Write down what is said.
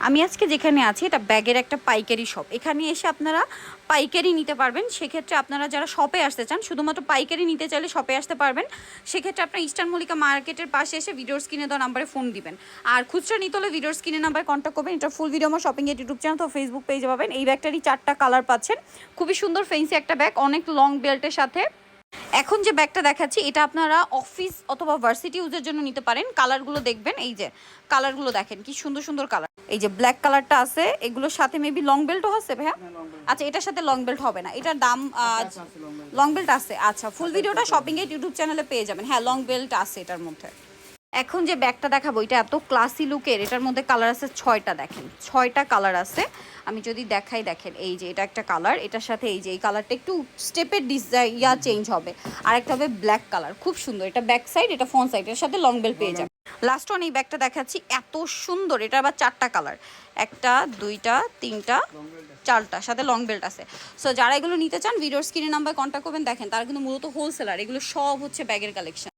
আমি আজকে যেখানে আছি এটা ব্যাগের একটা পাইকারি শপ। এখানে এসে আপনারা পাইকারি নিতে পারবেন। সেক্ষেত্রে আপনারা যারা শপে আসতে চান, শুধুমাত্র পাইকারি নিতে চাইলে শপে আসতে পারবেন। সেক্ষেত্রে আপনার ইস্টার্ন মল্লিকা মার্কেটের পাশে এসে ভিডিওর স্ক্রিনে দেওয়া নাম্বারে ফোন দিবেন। আর খুচরা নিতে হলে ভিডিওর স্ক্রিনে নাম্বারে কন্ট্যাক্ট করবেন। এটা ফুল ভিডিও আমার শপিং এর ইউটিউব চ্যানেল তো ফেসবুক পেজে পাবেন। এই ব্যাগটারই 4টা কালার পাচ্ছেন। খুবই সুন্দর ফেন্সি একটা ব্যাগ, অনেক লং বেল্টের সাথে। এখন যে ব্যাগটা দেখাচ্ছি এটা আপনারা অফিস অথবা ভার্সিটি ইউজের জন্য নিতে পারেন। কালারগুলো দেখবেন, এই যে কালারগুলো দেখেন কি সুন্দর সুন্দর কালার। এই যে ব্ল্যাক কালারটা আছে, এগুলোর সাথে মেবি লং বেল্টও আছে ভাইয়া। আচ্ছা, এটার সাথে লং বেল্ট হবে না, এটার দাম লং বেল্ট আছে। আচ্ছা, ফুল ভিডিওটা শপিং এর ইউটিউব চ্যানেলে পেয়ে যাবেন। হ্যাঁ, লং বেল্ট আছে এটার মধ্যে। এখন যে ব্যাগটা দেখাবো এটা এত ক্লাসি লুকের। এটার মধ্যে কালার আছে 6টা, দেখেন 6টা কালার আছে। আমি যদি দেখাই, দেখেন এই যে এটা একটা কালার, এটার সাথে এই যে এই কালারটা একটু স্টেপের ডিজাইন চেঞ্জ হবে। আর একটা হবে ব্ল্যাক কালার, খুব সুন্দর। এটা ব্যাক সাইড, এটা ফ্রন্ট সাইড, এর সাথে লং বেল্ট পেয়ে যাবেন। লাস্ট ওয়ান এই ব্যাগটা দেখাচ্ছি, এত সুন্দর। এটা আবার 4টা কালার, একটা, দুইটা, তিনটা, 4টা, সাথে লং বেল্ট আছে। সো যারা এগুলো নিতে চান ভিডিওর স্ক্রিনে নাম্বার কন্ট্যাক্ট করবেন। দেখেন তারা কিন্তু মূলত হোলসেলার, এগুলো সব হচ্ছে ব্যাগের কালেকশন।